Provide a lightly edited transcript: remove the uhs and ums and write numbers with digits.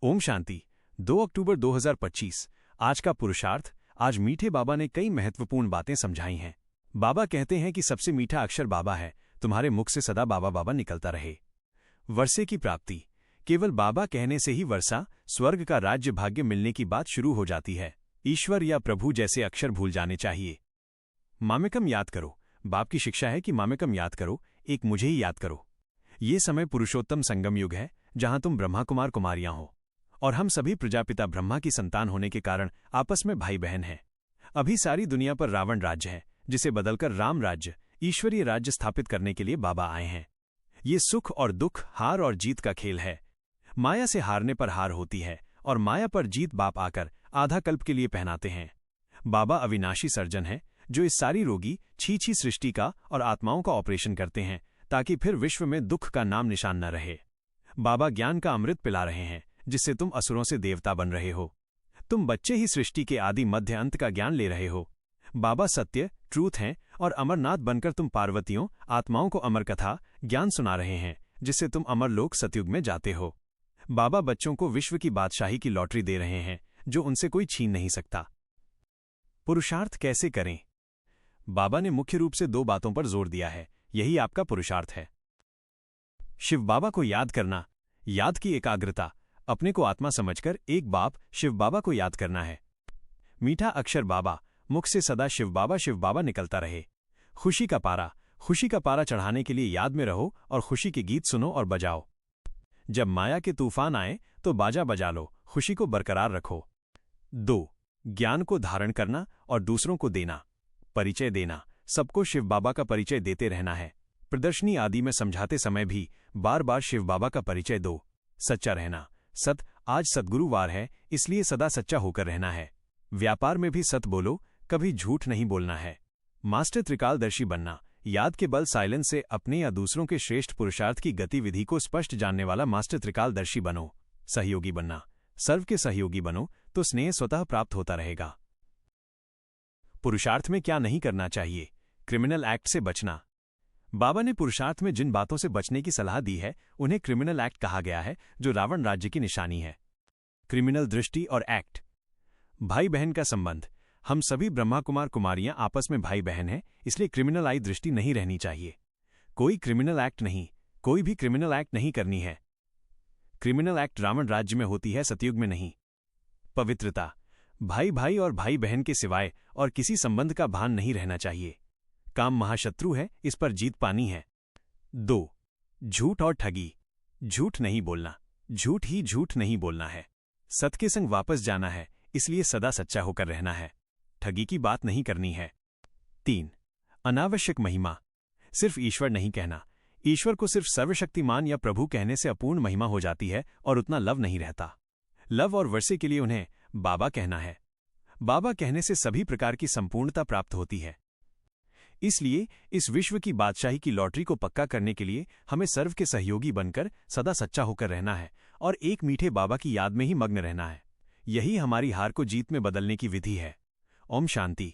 ओम शांति। 2 अक्टूबर 2025 आज का पुरुषार्थ। आज मीठे बाबा ने कई महत्वपूर्ण बातें समझाई हैं। बाबा कहते हैं कि सबसे मीठा अक्षर बाबा है, तुम्हारे मुख से सदा बाबा बाबा निकलता रहे। वर्षे की प्राप्ति। केवल बाबा कहने से ही वर्षा, स्वर्ग का राज्य भाग्य मिलने की बात शुरू हो जाती है। ईश्वर या प्रभु जैसे अक्षर भूल जाने चाहिए। मामेकम याद करो। बाप की शिक्षा है कि मामेकम याद करो, एक मुझे ही याद करो। ये समय पुरुषोत्तम संगम युग है, जहां तुम ब्रह्मा कुमार कुमारियां हो और हम सभी प्रजापिता ब्रह्मा की संतान होने के कारण आपस में भाई बहन हैं। अभी सारी दुनिया पर रावण राज्य है, जिसे बदलकर राम राज्य, ईश्वरीय राज्य स्थापित करने के लिए बाबा आए हैं। ये सुख और दुख, हार और जीत का खेल है। माया से हारने पर हार होती है और माया पर जीत बाप आकर आधा कल्प के लिए पहनाते हैं। बाबा अविनाशी सर्जन है, जो इस सारी रोगी छीछी सृष्टि का और आत्माओं का ऑपरेशन करते हैं, ताकि फिर विश्व में दुख का नाम निशान न रहे। बाबा ज्ञान का अमृत पिला रहे हैं, जिससे तुम असुरों से देवता बन रहे हो। तुम बच्चे ही सृष्टि के आदि मध्य अंत का ज्ञान ले रहे हो। बाबा सत्य, ट्रूथ हैं और अमरनाथ बनकर तुम पार्वतियों, आत्माओं को अमर कथा ज्ञान सुना रहे हैं, जिससे तुम अमर लोक सतयुग में जाते हो। बाबा बच्चों को विश्व की बादशाही की लॉटरी दे रहे हैं, जो उनसे कोई छीन नहीं सकता। पुरुषार्थ कैसे करें? बाबा ने मुख्य रूप से 2 बातों पर जोर दिया है, यही आपका पुरुषार्थ है। शिव बाबा को याद करना, याद की एकाग्रता, अपने को आत्मा समझकर एक बाप शिव बाबा को याद करना है। मीठा अक्षर बाबा, मुख से सदा शिव बाबा निकलता रहे। खुशी का पारा चढ़ाने के लिए याद में रहो और खुशी के गीत सुनो और बजाओ। जब माया के तूफान आए तो बाजा बजा लो, खुशी को बरकरार रखो। 2. ज्ञान को धारण करना और दूसरों को देना, परिचय देना। सबको शिव बाबा का परिचय देते रहना है। प्रदर्शनी आदि में समझाते समय भी बार बार शिव बाबा का परिचय दो। सच्चा रहना। आज सद्गुरुवार है, इसलिए सदा सच्चा होकर रहना है। व्यापार में भी सत बोलो, कभी झूठ नहीं बोलना है। मास्टर त्रिकालदर्शी बनना, याद के बल साइलेंस से अपने या दूसरों के श्रेष्ठ पुरुषार्थ की गतिविधि को स्पष्ट जानने वाला मास्टर त्रिकालदर्शी बनो। सहयोगी बनना, सर्व के सहयोगी बनो तो स्नेह स्वतः प्राप्त होता रहेगा। पुरुषार्थ में क्या नहीं करना चाहिए? क्रिमिनल एक्ट से बचना। बाबा ने पुरुषार्थ में जिन बातों से बचने की सलाह दी है, उन्हें क्रिमिनल एक्ट कहा गया है, जो रावण राज्य की निशानी है। क्रिमिनल दृष्टि और एक्ट। भाई बहन का संबंध। हम सभी ब्रह्मा कुमार कुमारियां आपस में भाई बहन हैं, इसलिए क्रिमिनल आई दृष्टि नहीं रहनी चाहिए। कोई क्रिमिनल एक्ट नहीं, कोई भी क्रिमिनल एक्ट नहीं करनी है। क्रिमिनल एक्ट रावण राज्य में होती है, सतयुग में नहीं। पवित्रता। भाई भाई और भाई बहन के सिवाय और किसी संबंध का भान नहीं रहना चाहिए। काम महाशत्रु है, इस पर जीत पानी है। 2. झूठ और ठगी। झूठ नहीं बोलना, झूठ ही झूठ नहीं बोलना है। सत्य के संग वापस जाना है, इसलिए सदा सच्चा होकर रहना है। ठगी की बात नहीं करनी है। 3. अनावश्यक महिमा। सिर्फ ईश्वर नहीं कहना। ईश्वर को सिर्फ सर्वशक्तिमान या प्रभु कहने से अपूर्ण महिमा हो जाती है और उतना लव नहीं रहता। लव और वर्षे के लिए उन्हें बाबा कहना है। बाबा कहने से सभी प्रकार की संपूर्णता प्राप्त होती है। इसलिए इस विश्व की बादशाही की लॉटरी को पक्का करने के लिए हमें सर्व के सहयोगी बनकर सदा सच्चा होकर रहना है और एक मीठे बाबा की याद में ही मग्न रहना है। यही हमारी हार को जीत में बदलने की विधि है। ओम शांति।